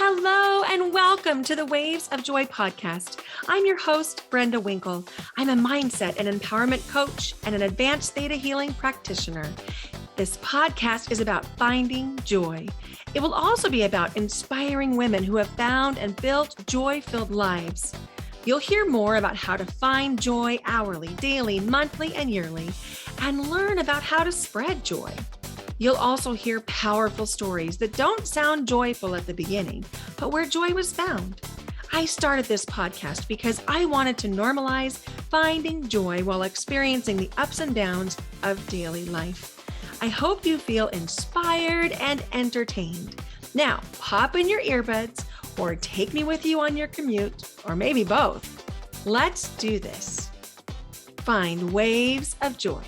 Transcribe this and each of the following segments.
Hello and welcome to the Waves of Joy podcast. I'm your host, Brenda Winkle. I'm a mindset and empowerment coach and an advanced theta healing practitioner. This podcast is about finding joy. It will also be about inspiring women who have found and built joy-filled lives. You'll hear more about how to find joy hourly, daily, monthly, and yearly, and learn about how to spread joy. You'll also hear powerful stories that don't sound joyful at the beginning, but where joy was found. I started this podcast because I wanted to normalize finding joy while experiencing the ups and downs of daily life. I hope you feel inspired and entertained. Now, pop in your earbuds or take me with you on your commute, or maybe both. Let's do this. Find waves of joy.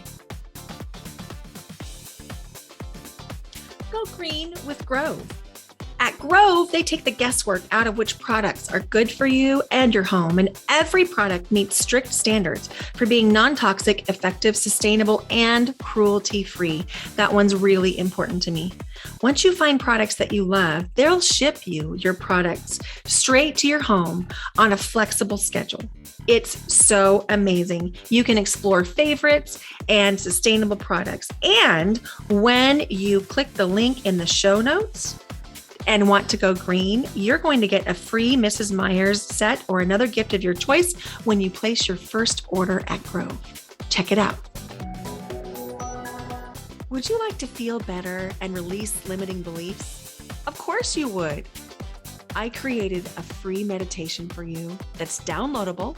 Go green with Grove. At Grove, they take the guesswork out of which products are good for you and your home, and every product meets strict standards for being non-toxic, effective, sustainable, and cruelty-free. That one's really important to me. Once you find products that you love, they'll ship you your products straight to your home on a flexible schedule. It's so amazing. You can explore favorites and sustainable products. And when you click the link in the show notes and want to go green, you're going to get a free Mrs. Meyer's set or another gift of your choice when you place your first order at Grove. Check it out. Would you like to feel better and release limiting beliefs? Of course you would. I created a free meditation for you that's downloadable.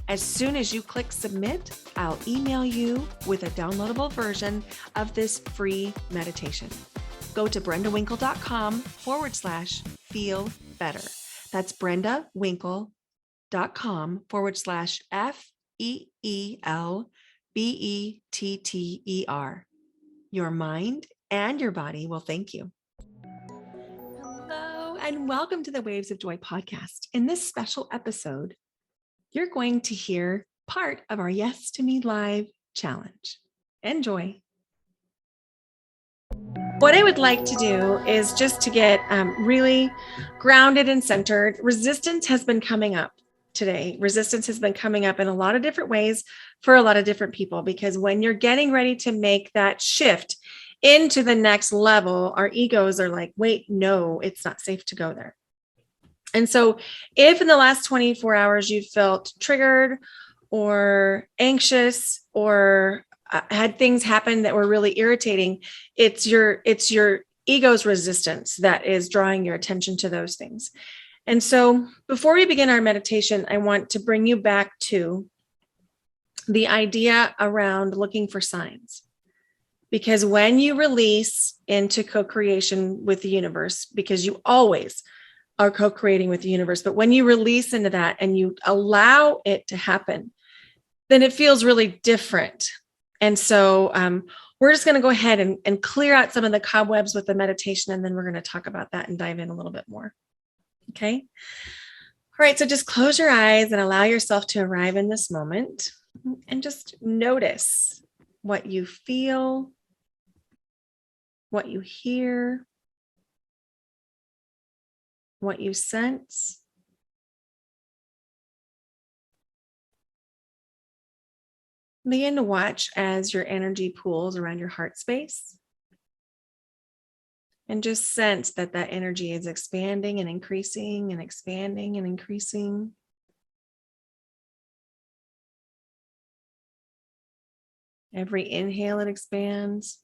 As soon as you click submit, I'll email you with a downloadable version of this free meditation. Go to brendawinkle.com/feel better. That's brendawinkle.com/FEELBETTER. Your mind and your body will thank you. Hello, and welcome to the Waves of Joy podcast. In this special episode, you're going to hear part of our Yes to Me Live challenge. Enjoy. What I would like to do is just to get really grounded and centered. Resistance has been coming up today. Resistance has been coming up in a lot of different ways for a lot of different people, because when you're getting ready to make that shift into the next level, our egos are like, wait, no, it's not safe to go there. And so if in the last 24 hours you felt triggered or anxious or had things happen that were really irritating, it's your ego's resistance that is drawing your attention to those things. And so before we begin our meditation, I want to bring you back to the idea around looking for signs. Because when you release into co-creation with the universe, because you always are co-creating with the universe, but when you release into that and you allow it to happen, then it feels really different. And so we're just going to go ahead and clear out some of the cobwebs with the meditation, and then we're going to talk about that and dive in a little bit more. Okay. All right. So just close your eyes and allow yourself to arrive in this moment and just notice what you feel, what you hear, what you sense. Begin to watch as your energy pools around your heart space. And just sense that that energy is expanding and increasing and expanding and increasing. Every inhale, it expands.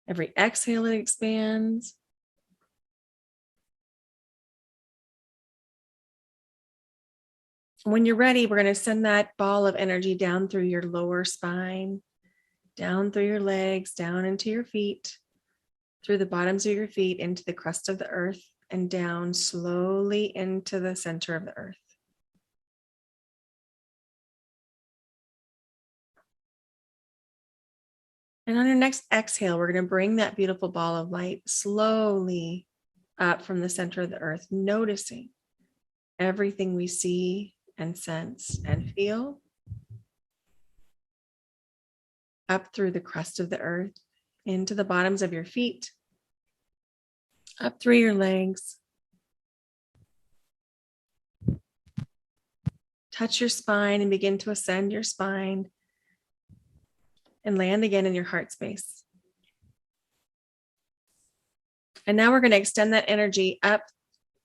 Every exhale, it expands. When you're ready, we're going to send that ball of energy down through your lower spine, down through your legs, down into your feet, through the bottoms of your feet, into the crust of the earth, and down slowly into the center of the earth. And on your next exhale, we're going to bring that beautiful ball of light slowly up from the center of the earth, noticing everything we see and sense and feel, up through the crust of the earth, into the bottoms of your feet, up through your legs, touch your spine and begin to ascend your spine and land again in your heart space. And now we're going to extend that energy up,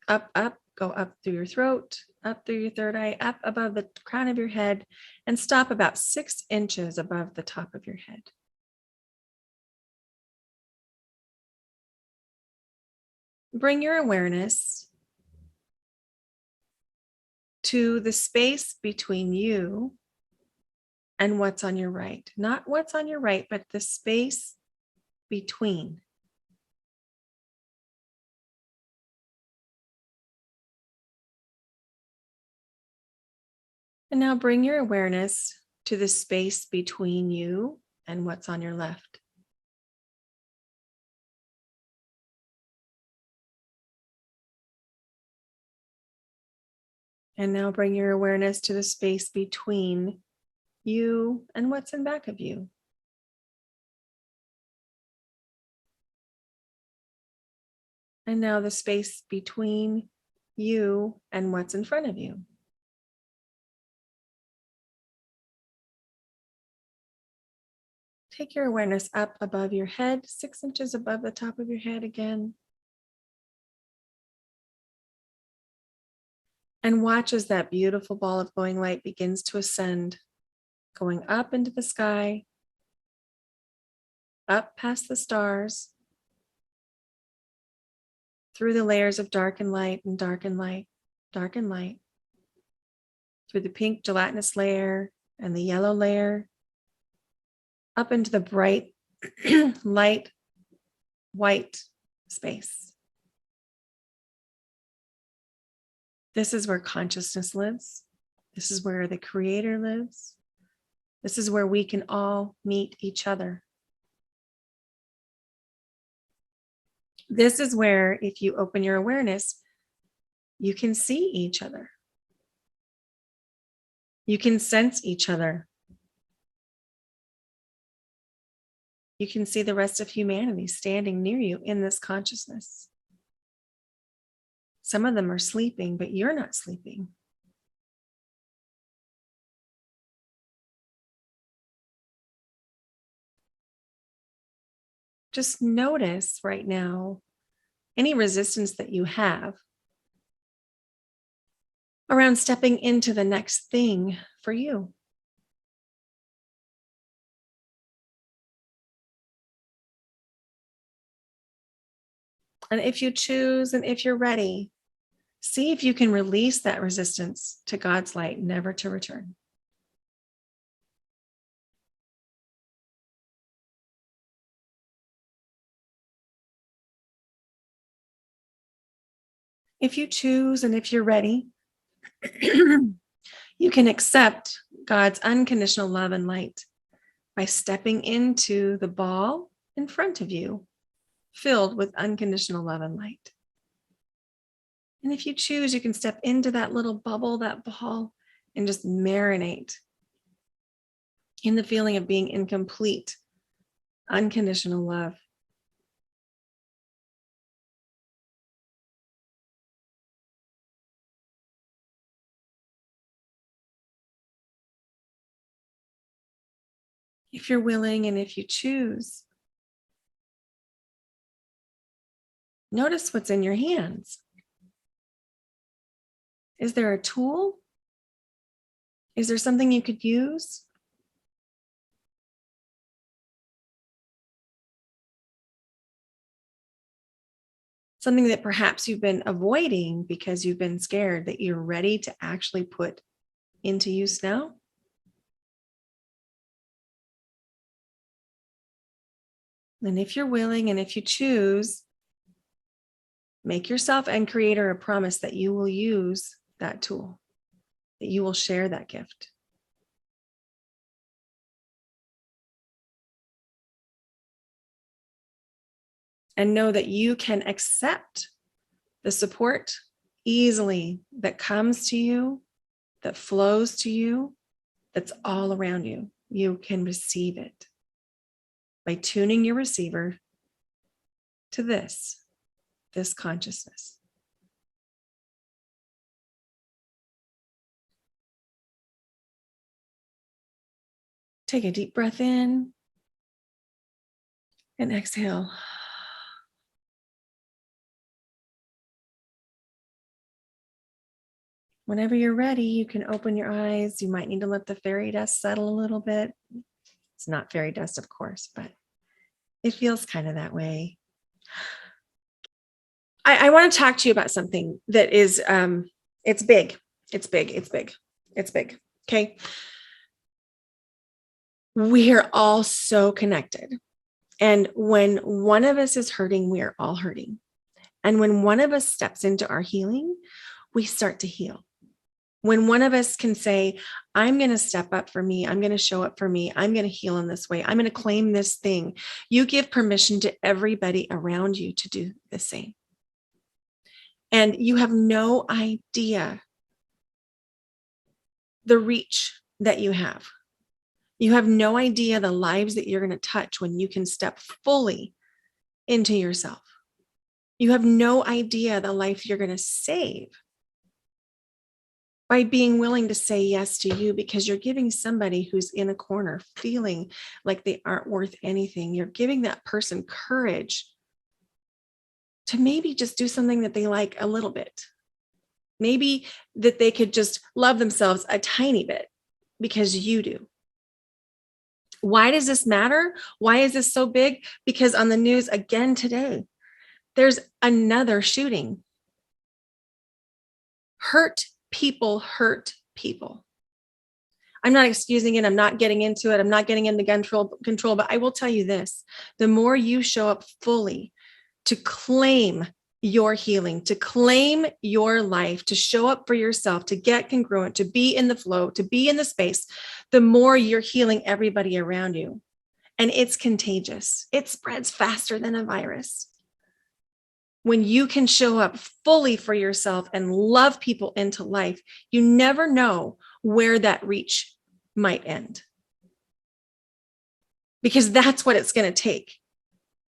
up, up, go up through your throat, up through your third eye, up above the crown of your head, and stop about 6 inches above the top of your head. Bring your awareness to the space between you and what's on your right. Not what's on your right, but the space between. And now bring your awareness to the space between you and what's on your left. And now bring your awareness to the space between you and what's in back of you. And now the space between you and what's in front of you. Take your awareness up above your head, 6 inches above the top of your head again. And watch as that beautiful ball of glowing light begins to ascend, going up into the sky, up past the stars, through the layers of dark and light and dark and light, dark and light, through the pink gelatinous layer and the yellow layer, up into the bright, light, white space. This is where consciousness lives. This is where the Creator lives. This is where we can all meet each other. This is where, if you open your awareness, you can see each other. You can sense each other. You can see the rest of humanity standing near you in this consciousness. Some of them are sleeping, but you're not sleeping. Just notice right now any resistance that you have around stepping into the next thing for you. And if you choose and if you're ready, see if you can release that resistance to God's light, never to return. If you choose and if you're ready, you can accept God's unconditional love and light by stepping into the ball in front of you, filled with unconditional love and light. And if you choose, you can step into that little bubble, that ball, and just marinate in the feeling of being in complete, unconditional love. If you're willing and if you choose, notice what's in your hands. Is there a tool? Is there something you could use? Something that perhaps you've been avoiding because you've been scared that you're ready to actually put into use now? And if you're willing and if you choose, make yourself and Creator a promise that you will use that tool, that you will share that gift. And know that you can accept the support easily that comes to you, that flows to you, that's all around you. You can receive it by tuning your receiver to this consciousness. Take a deep breath in and exhale. Whenever you're ready, you can open your eyes. You might need to let the fairy dust settle a little bit. It's not fairy dust, of course, but it feels kind of that way. I want to talk to you about something that is, it's big. It's big. It's big. It's big. Okay. We're all so connected. And when one of us is hurting, we are all hurting. And when one of us steps into our healing, we start to heal. When one of us can say, I'm going to step up for me, I'm going to show up for me, I'm going to heal in this way, I'm going to claim this thing, you give permission to everybody around you to do the same. And you have no idea the reach that you have. You have no idea the lives that you're going to touch when you can step fully into yourself. You have no idea the life you're going to save by being willing to say yes to you, because you're giving somebody who's in a corner feeling like they aren't worth anything. You're giving that person courage to maybe just do something that they like a little bit. Maybe that they could just love themselves a tiny bit because you do. Why does this matter? Why is this so big? Because on the news again today, there's another shooting. Hurt people hurt people. I'm not excusing it. I'm not getting into it. I'm not getting into gun control, but I will tell you this. The more you show up fully to claim your healing, to claim your life, to show up for yourself, to get congruent, to be in the flow, to be in the space, the more you're healing everybody around you. And it's contagious. It spreads faster than a virus. When you can show up fully for yourself and love people into life, you never know where that reach might end. Because that's what it's going to take.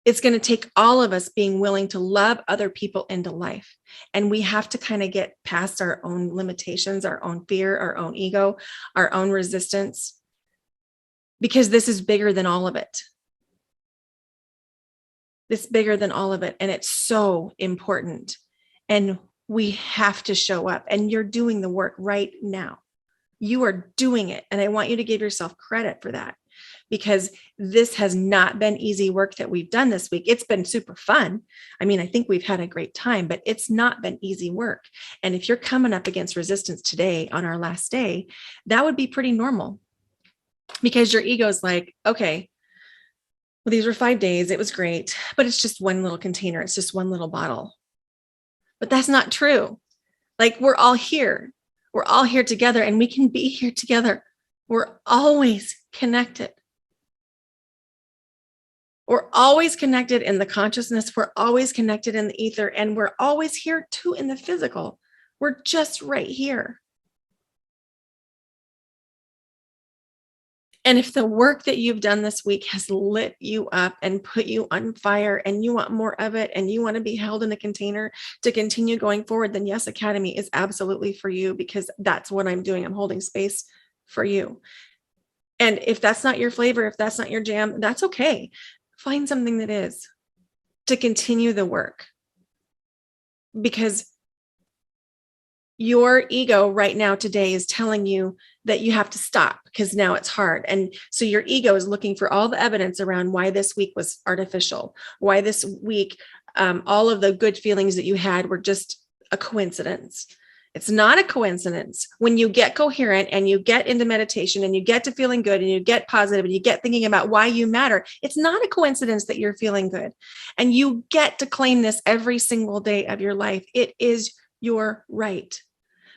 It's going to take all of us being willing to love other people into life. And we have to kind of get past our own limitations, our own fear, our own ego, our own resistance, because this is bigger than all of it. It's bigger than all of it. And it's so important. And we have to show up. And you're doing the work right now. You are doing it. And I want you to give yourself credit for that, because this has not been easy work that we've done this week. It's been super fun. I mean, I think we've had a great time, but it's not been easy work. And if you're coming up against resistance today on our last day, that would be pretty normal, because your ego is like, okay, well, these were 5 days. It was great, but it's just one little container. It's just one little bottle. But that's not true. Like, we're all here. We're all here together, and we can be here together. We're always connected. We're always connected in the consciousness. We're always connected in the ether, and we're always here too in the physical. We're just right here. And if the work that you've done this week has lit you up and put you on fire, and you want more of it, and you want to be held in a container to continue going forward, then Yes Academy is absolutely for you, because that's what I'm doing. I'm holding space for you. And if that's not your flavor, if that's not your jam, that's okay. Find something that is, to continue the work, because your ego right now today is telling you that you have to stop because now it's hard. And so your ego is looking for all the evidence around why this week was artificial, why this week, all of the good feelings that you had were just a coincidence. It's not a coincidence. When you get coherent and you get into meditation and you get to feeling good and you get positive and you get thinking about why you matter, it's not a coincidence that you're feeling good. And you get to claim this every single day of your life. It is your right.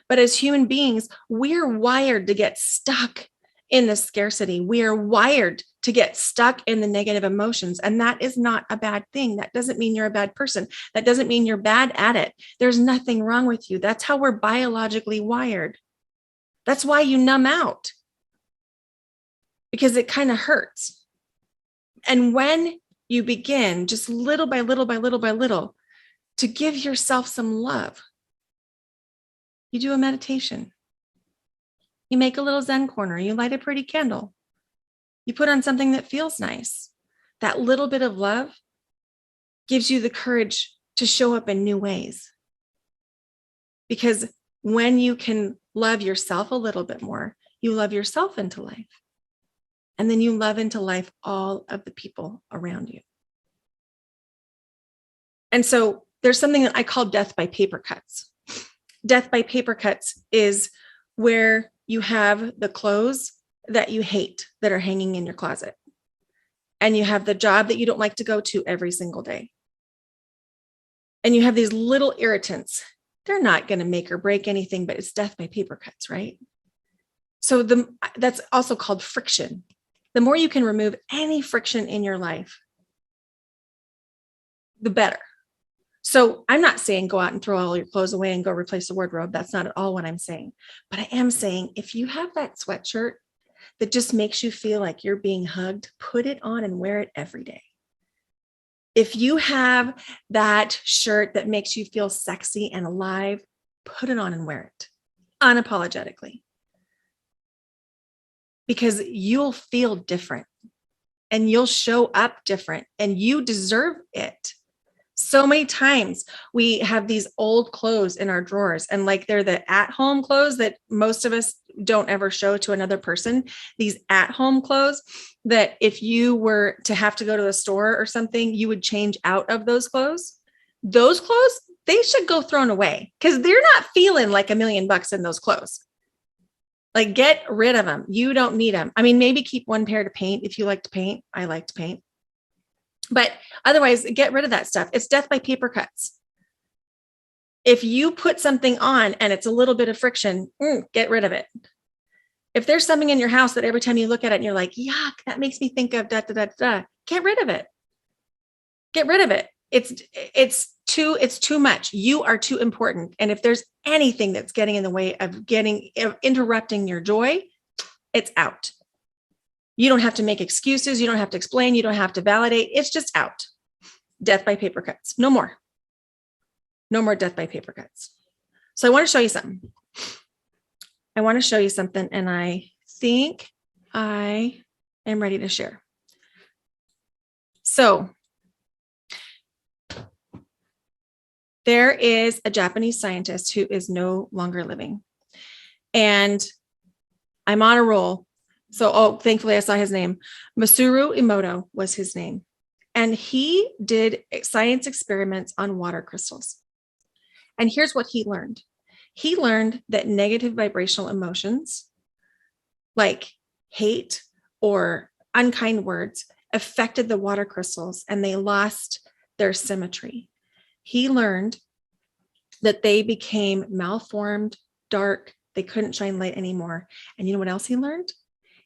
But as human beings, we're wired to get stuck in the scarcity. We are wired to get stuck in the negative emotions. And that is not a bad thing. That doesn't mean you're a bad person. That doesn't mean you're bad at it. There's nothing wrong with you. That's how we're biologically wired. That's why you numb out, because it kind of hurts. And when you begin just little by little by little by little to give yourself some love, you do a meditation. You make a little Zen corner. You light a pretty candle. You put on something that feels nice. That little bit of love gives you the courage to show up in new ways. Because when you can love yourself a little bit more, you love yourself into life. And then you love into life all of the people around you. And so there's something that I call death by paper cuts. Death by paper cuts is where you have the clothes that you hate that are hanging in your closet. And you have the job that you don't like to go to every single day. And you have these little irritants. They're not going to make or break anything, but it's death by paper cuts, right? So that's also called friction. The more you can remove any friction in your life, the better. So I'm not saying go out and throw all your clothes away and go replace the wardrobe. That's not at all what I'm saying. But I am saying if you have that sweatshirt that just makes you feel like you're being hugged, put it on and wear it every day. If you have that shirt that makes you feel sexy and alive, put it on and wear it unapologetically. Because you'll feel different and you'll show up different and you deserve it. So many times we have these old clothes in our drawers and like they're the at-home clothes that most of us don't ever show to another person. These at-home clothes that if you were to have to go to the store or something, you would change out of those clothes. Those clothes, they should go thrown away because they're not feeling like $1 million in those clothes. Like get rid of them. You don't need them. I mean, maybe keep one pair to paint if you like to paint. I like to paint. But otherwise, get rid of that stuff. It's death by paper cuts. If you put something on and it's a little bit of friction, get rid of it. If there's something in your house that every time you look at it and you're like, yuck, that makes me think of da, da, da, da, get rid of it. Get rid of it. It's too much. You are too important. And if there's anything that's getting in the way of interrupting your joy, it's out. You don't have to make excuses. You don't have to explain. You don't have to validate. It's just out. Death by paper cuts. No more. No more death by paper cuts. So I want to show you something. And I think I am ready to share. So there is a Japanese scientist who is no longer living. And I'm on a roll. So, thankfully I saw his name. Masaru Emoto was his name. And he did science experiments on water crystals. And here's what he learned. He learned that negative vibrational emotions like hate or unkind words affected the water crystals and they lost their symmetry. He learned that they became malformed, dark, they couldn't shine light anymore. And you know what else he learned?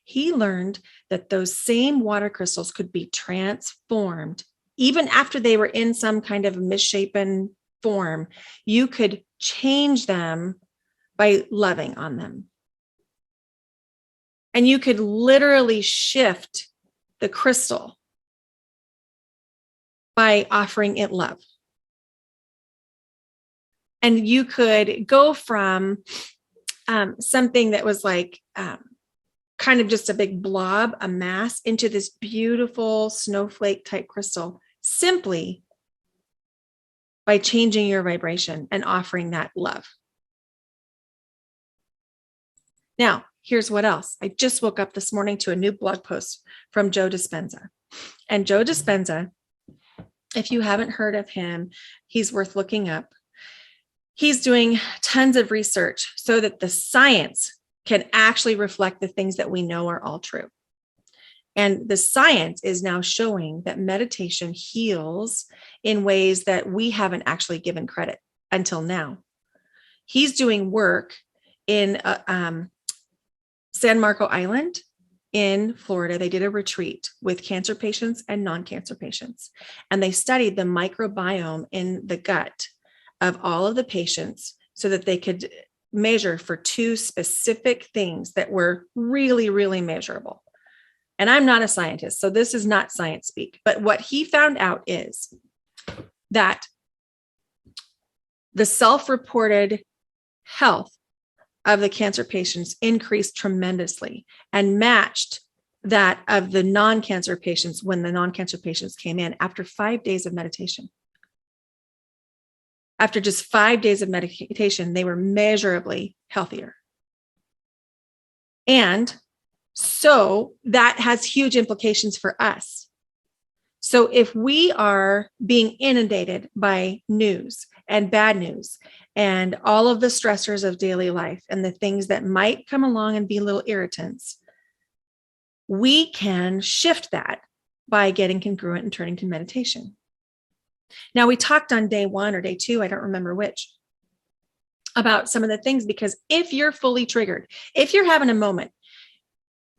He learned that those same water crystals could be transformed even after they were in some kind of misshapen form. You could change them by loving on them. And you could literally shift the crystal by offering it love. And you could go from something that was like kind of just a big blob, a mass, into this beautiful snowflake type crystal simply by changing your vibration and offering that love. Now, here's what else. I just woke up this morning to a new blog post from Joe Dispenza. And Joe Dispenza, if you haven't heard of him, he's worth looking up. He's doing tons of research so that the science can actually reflect the things that we know are all true. And the science is now showing that meditation heals in ways that we haven't actually given credit until now. He's doing work in San Marco Island in Florida. They did a retreat with cancer patients and non-cancer patients. And they studied the microbiome in the gut of all of the patients so that they could measure for two specific things that were really, really measurable. And I'm not a scientist, so this is not science speak. But what he found out is that the self-reported health of the cancer patients increased tremendously and matched that of the non-cancer patients, when the non-cancer patients came in after 5 days of meditation. After just 5 days of meditation, they were measurably healthier. And so that has huge implications for us. So if we are being inundated by news and bad news and all of the stressors of daily life and the things that might come along and be little irritants, we can shift that by getting congruent and turning to meditation. Now, we talked on day 1 or day 2, I don't remember which, about some of the things, because if you're fully triggered, if you're having a moment,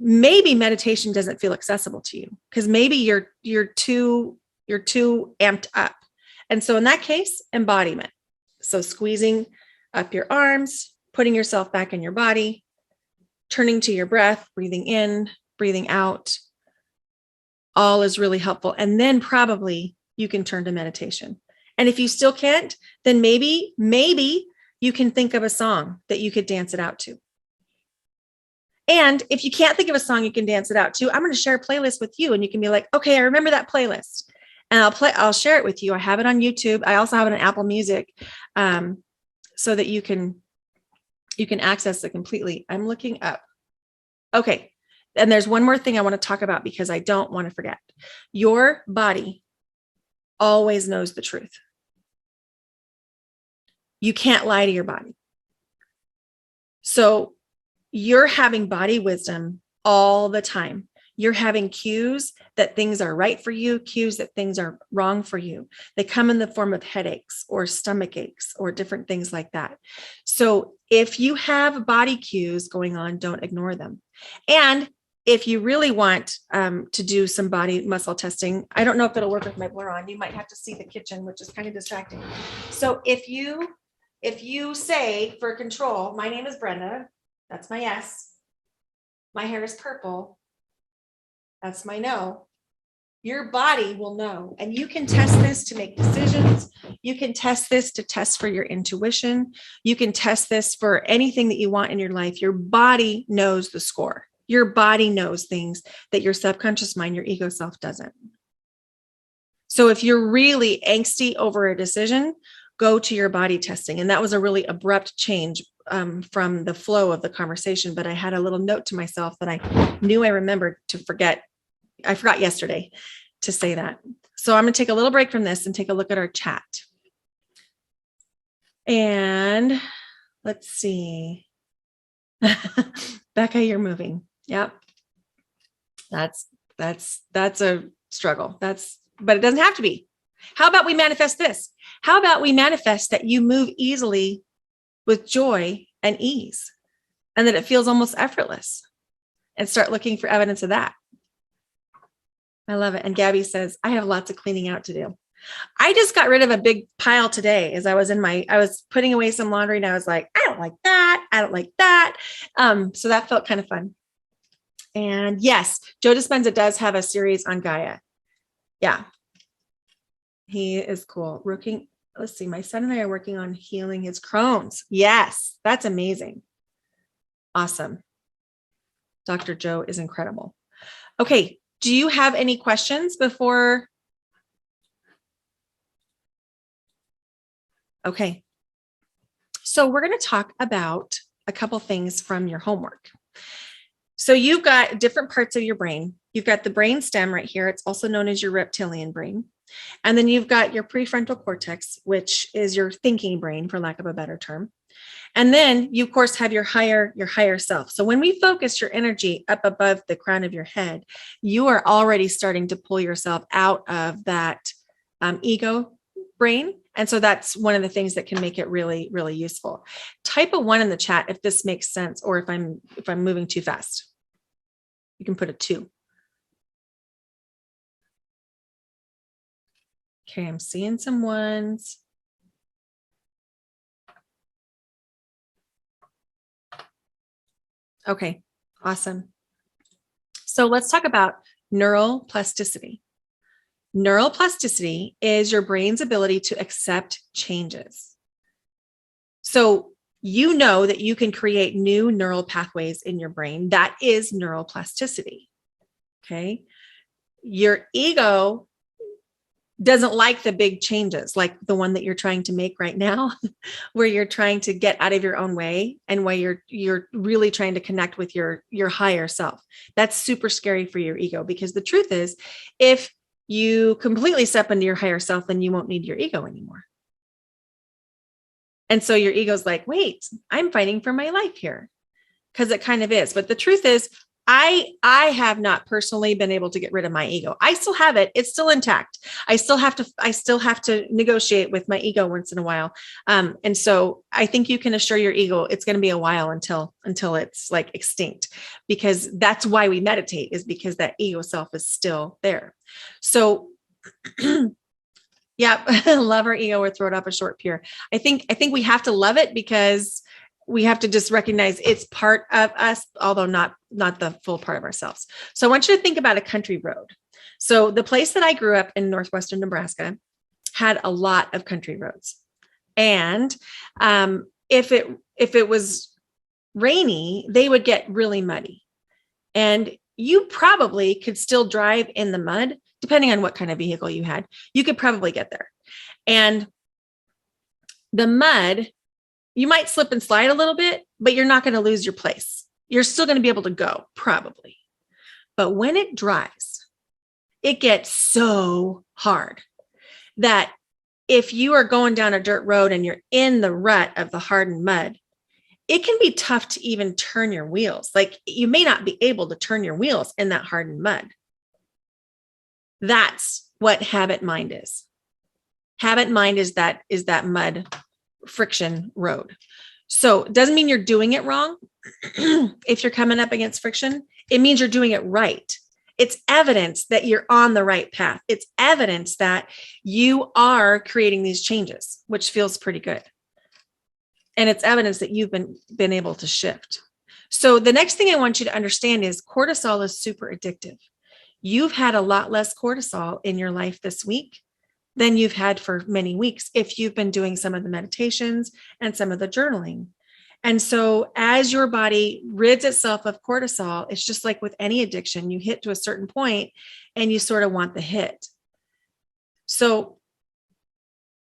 maybe meditation doesn't feel accessible to you because maybe you're too amped up. And so in that case, embodiment. So squeezing up your arms, putting yourself back in your body, turning to your breath, breathing in, breathing out, all is really helpful. And then probably you can turn to meditation. And if you still can't, then maybe you can think of a song that you could dance it out to. And if you can't think of a song you can dance it out to, I'm going to share a playlist with you, and you can be like, okay, I remember that playlist, and I'll share it with you. I have it on YouTube. I also have it on Apple Music, so that you can access it completely. I'm looking up. Okay. And there's one more thing I want to talk about because I don't want to forget. Your body always knows the truth. You can't lie to your body. So you're having body wisdom all the time. You're having cues that things are right for you, cues that things are wrong for you. They come in the form of headaches or stomach aches or different things like that. So if you have body cues going on, don't ignore them. And if you really want to do some body muscle testing, I don't know if it'll work with my blur on. You might have to see the kitchen, which is kind of distracting. So if you say for control, my name is Brenda, that's my S. My hair is purple. That's my no. Your body will know. And you can test this to make decisions. You can test this to test for your intuition. You can test this for anything that you want in your life. Your body knows the score. Your body knows things that your subconscious mind, your ego self doesn't. So if you're really angsty over a decision, go to your body testing. And that was a really abrupt change from the flow of the conversation, but I had a little note to myself that I knew I remembered to forget. I forgot yesterday to say that. So I'm going to take a little break from this and take a look at our chat. And let's see. Becca, you're moving. Yep. That's a struggle. But it doesn't have to be. How about we manifest this? How about we manifest that you move easily with joy and ease, and that it feels almost effortless, and start looking for evidence of that. I love it. And Gabby says, I have lots of cleaning out to do. I just got rid of a big pile today as I was putting away some laundry, and I was like, I don't like that. I don't like that. So that felt kind of fun. And yes, Joe Dispenza does have a series on Gaia. Yeah. He is cool. Let's see. My son and I are working on healing his Crohn's. Yes, that's amazing. Awesome. Dr. Joe is incredible. Okay. Do you have any questions before? Okay. So we're going to talk about a couple things from your homework. So you've got different parts of your brain. You've got the brain stem right here. It's also known as your reptilian brain. And then you've got your prefrontal cortex, which is your thinking brain, for lack of a better term. And then you, of course, have your higher self. So when we focus your energy up above the crown of your head, you are already starting to pull yourself out of that ego brain. And so that's one of the things that can make it really, really useful. Type a 1 in the chat if this makes sense, or if I'm moving too fast. You can put a 2. Okay, I'm seeing some 1s. Okay, awesome. So let's talk about neural plasticity. Neural plasticity is your brain's ability to accept changes. So you know that you can create new neural pathways in your brain. That is neural plasticity. Okay. Your ego doesn't like the big changes, like the one that you're trying to make right now, where you're trying to get out of your own way and where you're really trying to connect with your higher self. That's super scary for your ego, because the truth is, if you completely step into your higher self, then you won't need your ego anymore. And so your ego's like, wait, I'm fighting for my life here, because it kind of is. But the truth is, I have not personally been able to get rid of my ego. I still have it. It's still intact. I still have to negotiate with my ego once in a while. And so I think you can assure your ego it's going to be a while until it's like extinct, because that's why we meditate, is because that ego self is still there. So yeah, love our ego or throw it off a short pier. I think we have to love it, because we have to just recognize it's part of us, although not the full part of ourselves. So I want you to think about a country road. So the place that I grew up in, northwestern Nebraska, had a lot of country roads. And if it was rainy, they would get really muddy. And you probably could still drive in the mud, depending on what kind of vehicle you had. You could probably get there. And the mud, you might slip and slide a little bit, but you're not going to lose your place. You're still going to be able to go, probably. But when it dries, it gets so hard that if you are going down a dirt road and you're in the rut of the hardened mud, it can be tough to even turn your wheels. Like, you may not be able to turn your wheels in that hardened mud. That's what habit mind is. Habit mind is that mud friction road. So it doesn't mean you're doing it wrong. If you're coming up against friction, it means you're doing it right. It's evidence that you're on the right path. It's evidence that you are creating these changes, which feels pretty good. And it's evidence that you've been able to shift. So the next thing I want you to understand is cortisol is super addictive. You've had a lot less cortisol in your life this week than you've had for many weeks, if you've been doing some of the meditations and some of the journaling. And so as your body rids itself of cortisol, it's just like with any addiction, you hit to a certain point and you sort of want the hit. So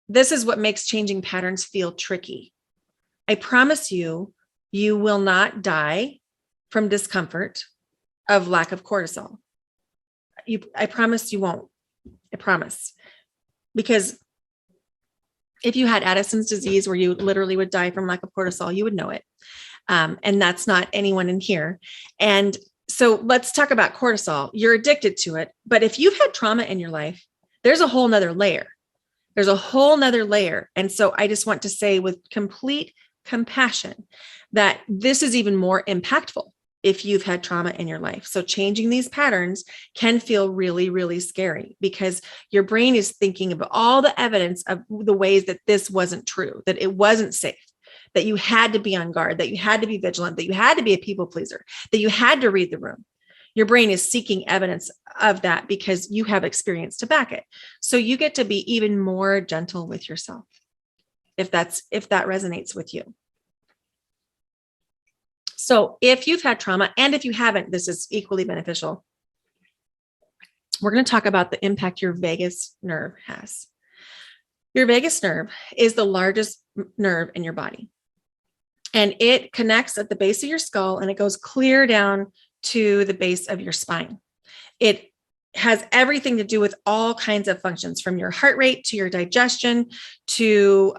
this is what makes changing patterns feel tricky. I promise you, you will not die from discomfort of lack of cortisol. I promise you won't. I promise. Because if you had Addison's disease, where you literally would die from lack of cortisol, you would know it. And that's not anyone in here. And so let's talk about cortisol. You're addicted to it. But if you've had trauma in your life, there's a whole nother layer. There's a whole nother layer. And so I just want to say with complete compassion that this is even more impactful if you've had trauma in your life. So changing these patterns can feel really, really scary, because your brain is thinking about all the evidence of the ways that this wasn't true, that it wasn't safe, that you had to be on guard, that you had to be vigilant, that you had to be a people pleaser, that you had to read the room. Your brain is seeking evidence of that because you have experience to back it. So you get to be even more gentle with yourself, if that resonates with you. So if you've had trauma, and if you haven't, this is equally beneficial. We're going to talk about the impact your vagus nerve has. Your vagus nerve is the largest nerve in your body. And it connects at the base of your skull, and it goes clear down to the base of your spine. It has everything to do with all kinds of functions, from your heart rate to your digestion to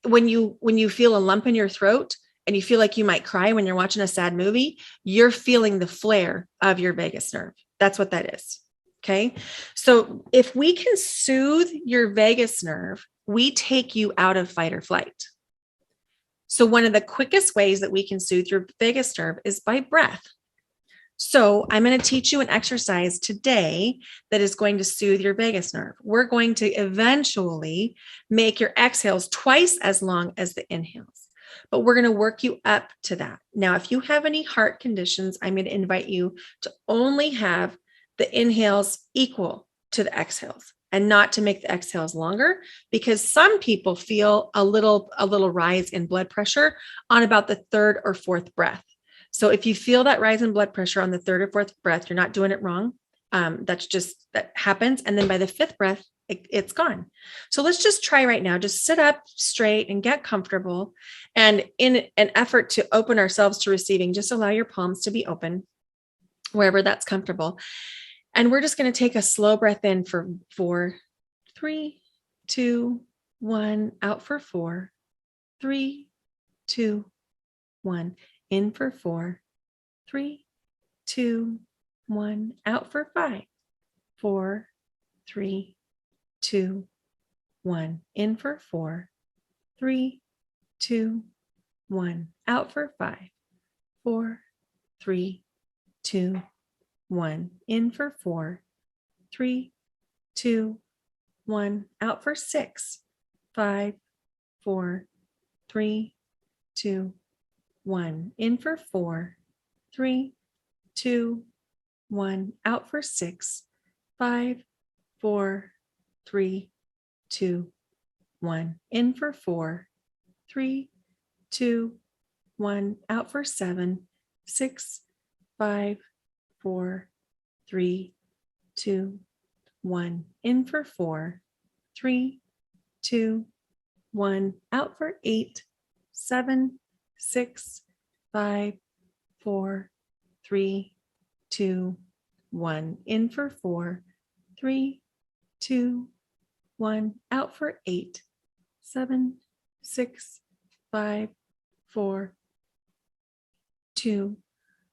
when you feel a lump in your throat and you feel like you might cry when you're watching a sad movie, you're feeling the flare of your vagus nerve. That's what that is. Okay. So if we can soothe your vagus nerve, we take you out of fight or flight. So one of the quickest ways that we can soothe your vagus nerve is by breath. So I'm going to teach you an exercise today that is going to soothe your vagus nerve. We're going to eventually make your exhales twice as long as the inhales, but we're going to work you up to that. Now, if you have any heart conditions, I'm going to invite you to only have the inhales equal to the exhales and not to make the exhales longer, because some people feel a little rise in blood pressure on about the third or fourth breath. So if you feel that rise in blood pressure on the third or fourth breath, you're not doing it wrong. That happens. And then by the fifth breath, it's gone. So let's just try right now. Just sit up straight and get comfortable. And in an effort to open ourselves to receiving, just allow your palms to be open wherever that's comfortable. And we're just going to take a slow breath in for 4, 3, 2, 1, out for 4, 3, 2, 1, in for 4, 3, 2, 1, out for 5, 4, 3, 2, 1, in for 4, 3, 2, 1, out for 5, 4, 3, 2, 1, in for 4, 3, 2, 1, out for 6, 5, 4, 3, 2, 1, in for 4, 3, 2, 1, out for 6, 5, 4, 3, 2, 1, in for 4, 3, 2, 1, out for 7, 6, 5, 4, 3, 2, 1, in for 4, 3, 2, 1, out for 8, 7, 6, 5, 4, 3, 2, 1, in for 4, 3, 2, 1, out for 8, 7, 6, 5, 4, 2,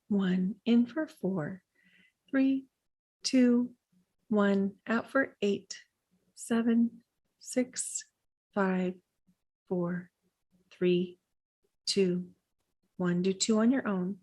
1, in for 4, 3, 2, 1, out for 8, 7, 6, 5, 4, 3, 2, 1. Do 2 on your own.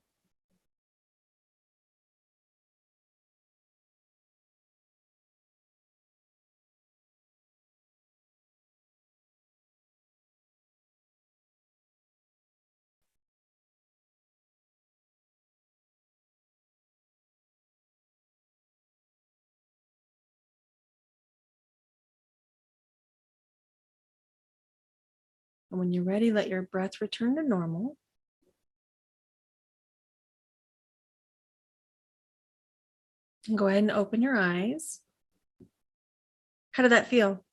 And when you're ready, let your breath return to normal. And go ahead and open your eyes. How did that feel?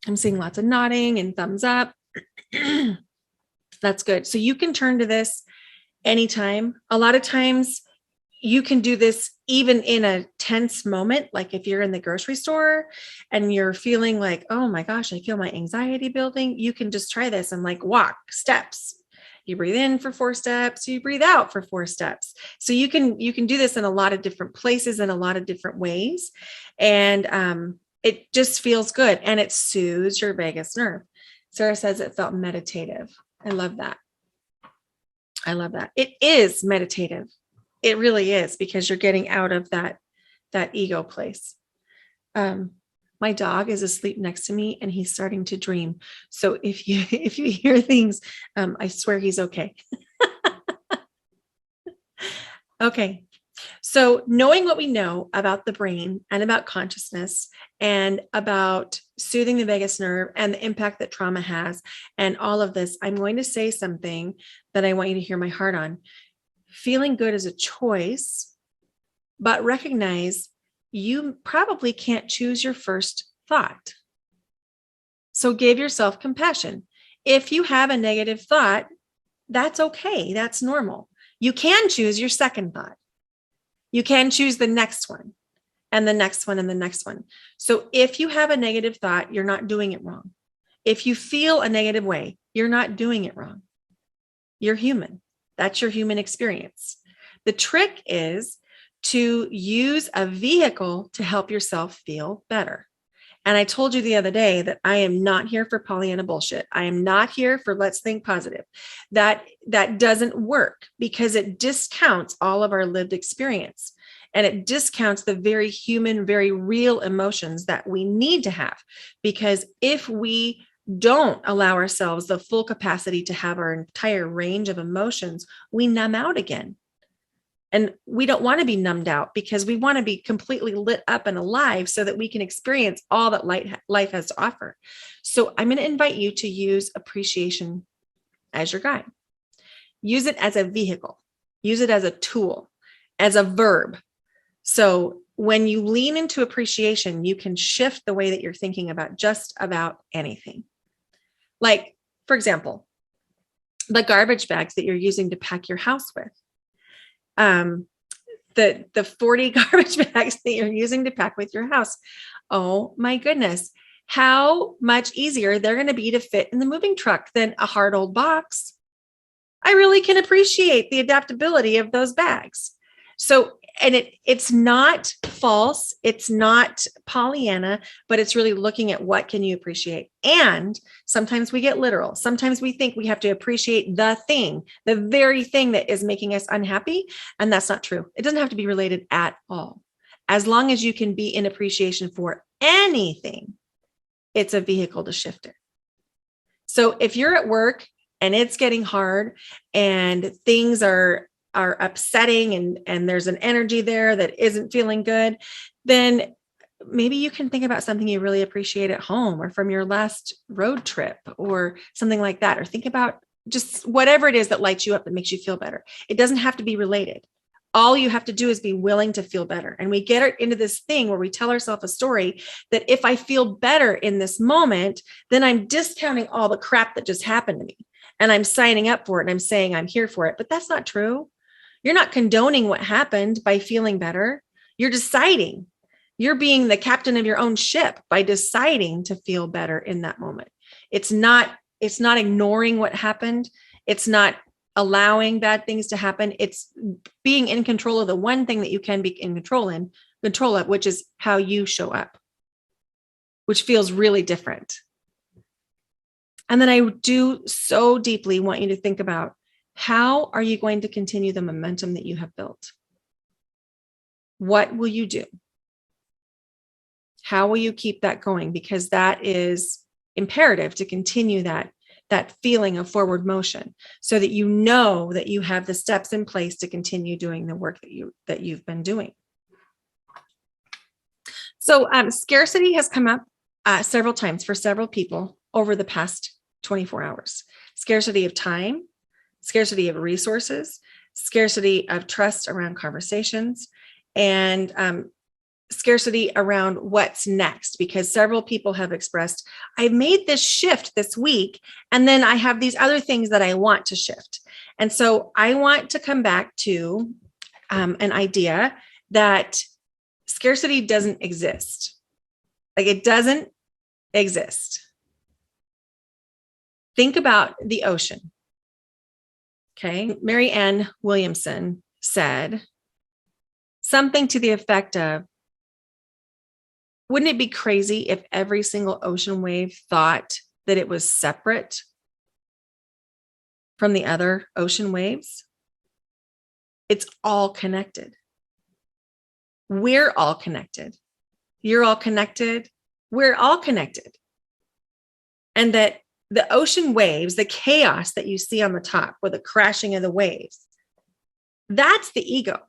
I'm seeing lots of nodding and thumbs up. That's good. So you can turn to this anytime. A lot of times you can do this even in a tense moment, like if you're in the grocery store and you're feeling like, oh my gosh, I feel my anxiety building. You can just try this and like walk steps. You breathe in for 4 steps, you breathe out for 4 steps. So you can do this in a lot of different places in a lot of different ways. And it just feels good and it soothes your vagus nerve. Sarah says it felt meditative. I love that. I love that. It is meditative. It really is, because you're getting out of that ego place. My dog is asleep next to me and he's starting to dream. So if you hear things, I swear he's okay. Okay. So knowing what we know about the brain and about consciousness and about soothing the vagus nerve and the impact that trauma has and all of this, I'm going to say something that I want you to hear my heart on. Feeling good is a choice, but recognize you probably can't choose your first thought. So give yourself compassion. If you have a negative thought, that's okay. That's normal. You can choose your second thought. You can choose the next one and the next one and the next one. So if you have a negative thought, you're not doing it wrong. If you feel a negative way, you're not doing it wrong. You're human. That's your human experience. The trick is to use a vehicle to help yourself feel better. And I told you the other day that I am not here for Pollyanna bullshit. I am not here for let's think positive. That doesn't work because it discounts all of our lived experience. And it discounts the very human, very real emotions that we need to have. Because if we don't allow ourselves the full capacity to have our entire range of emotions, we numb out again. And we don't want to be numbed out because we want to be completely lit up and alive so that we can experience all that life has to offer. So I'm going to invite you to use appreciation as your guide. use it as a vehicle, use it as a tool, as a verb. So when you lean into appreciation, you can shift the way that you're thinking about just about anything. Like, for example, the garbage bags that you're using to pack your house with. The 40 garbage bags that you're using to pack with your house. Oh my goodness. How much easier they're going to be to fit in the moving truck than a hard old box. I really can appreciate the adaptability of those bags. So, and it's not false, it's not Pollyanna, but it's really looking at what can you appreciate. And sometimes we get literal. Sometimes we think we have to appreciate the thing, the very thing that is making us unhappy. And that's not true. It doesn't have to be related at all. As long as you can be in appreciation for anything, it's a vehicle to shift it. So if you're at work and it's getting hard and things are upsetting and there's an energy there that isn't feeling good, then maybe you can think about something you really appreciate at home or from your last road trip or something like that, or think about just whatever it is that lights you up, that makes you feel better. It doesn't have to be related. All you have to do is be willing to feel better. And we get into this thing where we tell ourselves a story that if I feel better in this moment, then I'm discounting all the crap that just happened to me. And I'm signing up for it and I'm saying I'm here for it. But that's not true. You're not condoning what happened by feeling better. You're deciding. You're being the captain of your own ship by deciding to feel better in that moment. It's not ignoring what happened. It's not allowing bad things to happen. It's being in control of the one thing that you can be in control of, which is how you show up, which feels really different. And then I do so deeply want you to think about, how are you going to continue the momentum that you have built? What will you do? How will you keep that going? Because that is imperative to continue that feeling of forward motion, so that you know that you have the steps in place to continue doing the work that you've been doing. So scarcity has come up several times for several people over the past 24 hours. Scarcity of time, scarcity of resources, scarcity of trust around conversations, and scarcity around what's next, because several people have expressed, I made this shift this week, and then I have these other things that I want to shift. And so I want to come back to an idea that scarcity doesn't exist. Like, it doesn't exist. Think about the ocean. Okay. Mary Ann Williamson said something to the effect of, wouldn't it be crazy if every single ocean wave thought that it was separate from the other ocean waves? It's all connected. We're all connected. You're all connected. We're all connected. And that the ocean waves, the chaos that you see on the top with the crashing of the waves, that's the ego.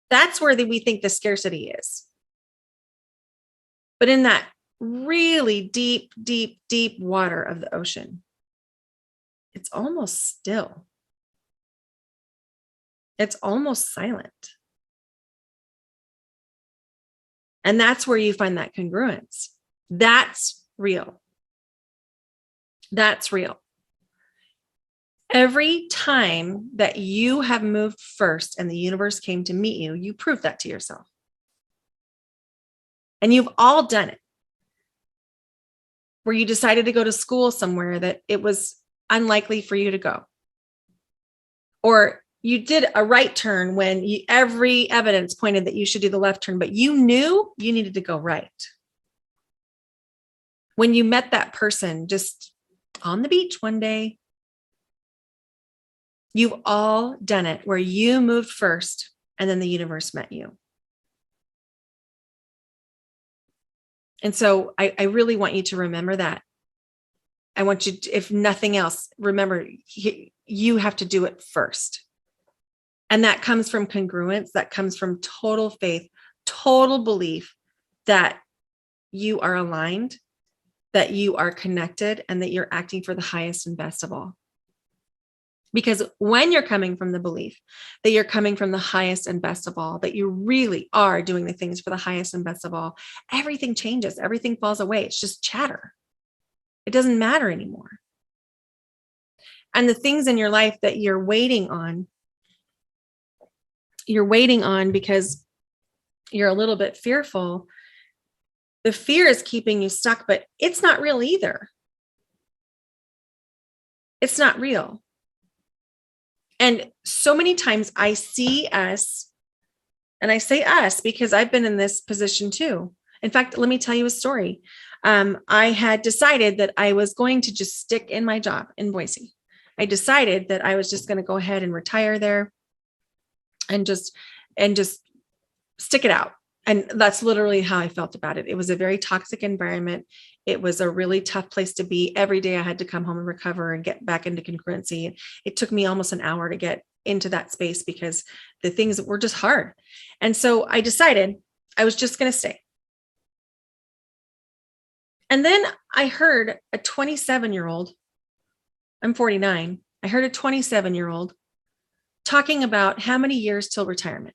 That's where we think the scarcity is. But in that really deep, deep, deep water of the ocean, it's almost still. It's almost silent. And that's where you find that congruence. That's real. That's real. Every time that you have moved first and the universe came to meet you, you proved that to yourself. And you've all done it. Where you decided to go to school somewhere that it was unlikely for you to go. Or you did a right turn when every evidence pointed that you should do the left turn, but you knew you needed to go right. When you met that person just on the beach one day, you've all done it where you moved first and then the universe met you. And so I really want you to remember that. I want you to, if nothing else, remember you have to do it first. And that comes from congruence. That comes from total faith, total belief that you are aligned, that you are connected, and that you're acting for the highest and best of all. Because when you're coming from the belief that you're coming from the highest and best of all, that you really are doing the things for the highest and best of all, everything changes, everything falls away. It's just chatter. It doesn't matter anymore. And the things in your life that you're waiting on because you're a little bit fearful. The fear is keeping you stuck, but it's not real either. It's not real. And so many times I see us, and I say us because I've been in this position too. In fact, let me tell you a story. I had decided that I was going to just stick in my job in Boise. I decided that I was just going to go ahead and retire there and just stick it out. And that's literally how I felt about it. It was a very toxic environment. It was a really tough place to be. Every day I had to come home and recover and get back into congruency. It took me almost an hour to get into that space because the things were just hard. And so I decided I was just going to stay. And then I heard a 27-year-old, I'm 49. I heard a 27-year-old talking about how many years till retirement.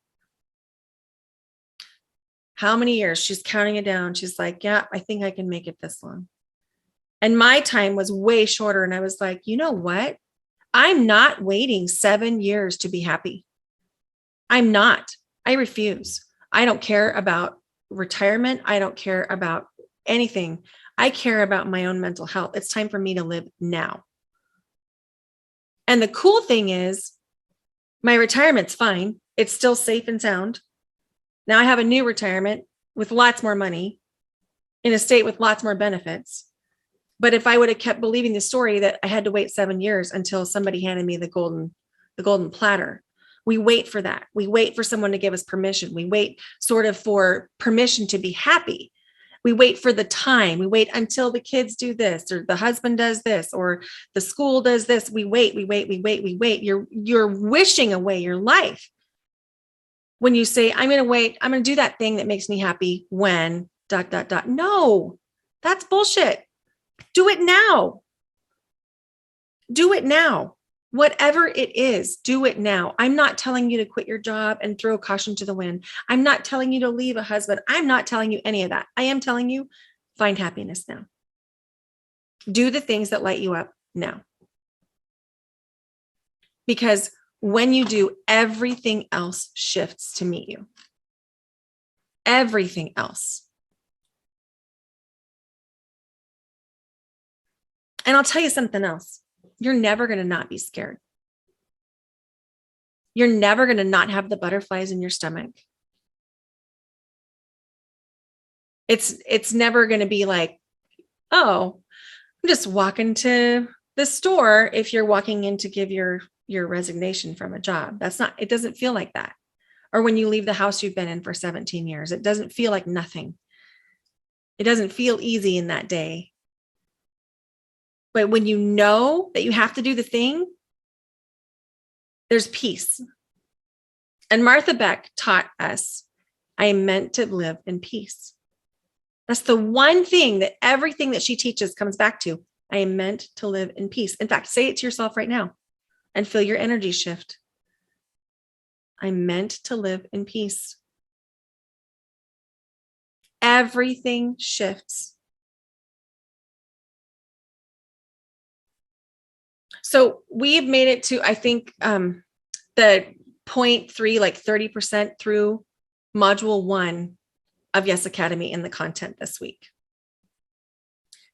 How many years? She's counting it down. She's like, yeah, I think I can make it this long. And my time was way shorter. And I was like, you know what? I'm not waiting 7 years to be happy. I'm not. I refuse. I don't care about retirement. I don't care about anything. I care about my own mental health. It's time for me to live now. And the cool thing is, my retirement's fine. It's still safe and sound. Now I have a new retirement with lots more money in a state with lots more benefits. But if I would have kept believing the story that I had to wait 7 years until somebody handed me the golden platter, we wait for that. We wait for someone to give us permission. We wait sort of for permission to be happy. We wait for the time. We wait until the kids do this, or the husband does this, or the school does this. We wait. You're wishing away your life. When you say, I'm going to wait, I'm going to do that thing that makes me happy when ... No, that's bullshit. Do it now. Do it now. Whatever it is, do it now. I'm not telling you to quit your job and throw caution to the wind. I'm not telling you to leave a husband. I'm not telling you any of that. I am telling you, find happiness now. Do the things that light you up now. Because when you do, everything else shifts to meet you. Everything else. And I'll tell you something else. You're never going to not be scared. You're never going to not have the butterflies in your stomach. It's never going to be like, oh, I'm just walking to the store if you're walking in to give your resignation from a job. It doesn't feel like that. Or when you leave the house you've been in for 17 years, it doesn't feel like nothing. It doesn't feel easy in that day. But when you know that you have to do the thing, there's peace. And Martha Beck taught us, I am meant to live in peace. That's the one thing that everything that she teaches comes back to. I am meant to live in peace. In fact, say it to yourself right now and feel your energy shift. I'm meant to live in peace. Everything shifts. So we've made it to, I think, the 0.3, like 30% through module 1 of Yes Academy in the content this week.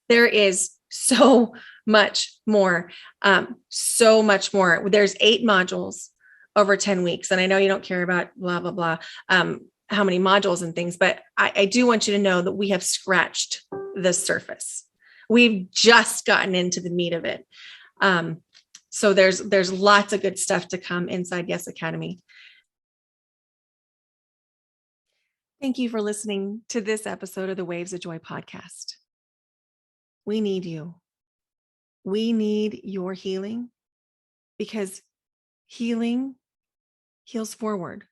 There is so much more, so much more. There's 8 modules over 10 weeks. And I know you don't care about blah, blah, blah, how many modules and things, but I do want you to know that we have scratched the surface. We've just gotten into the meat of it. So there's lots of good stuff to come inside Yes Academy. Thank you for listening to this episode of the Waves of Joy podcast. We need you. We need your healing, because healing heals forward.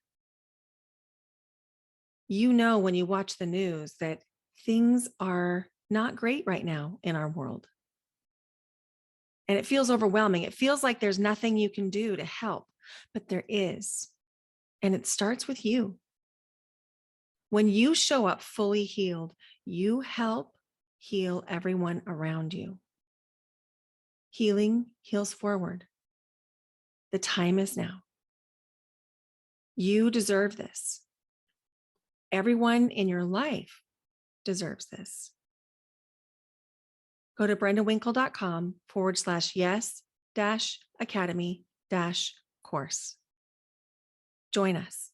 You know, when you watch the news, that things are not great right now in our world. and it feels overwhelming. It feels like there's nothing you can do to help, but there is. And it starts with you. When you show up fully healed, you help heal everyone around you. Healing heals forward. The time is now. You deserve this. Everyone in your life deserves this. Go to brendawinkle.com/yes-academy-course. Join us.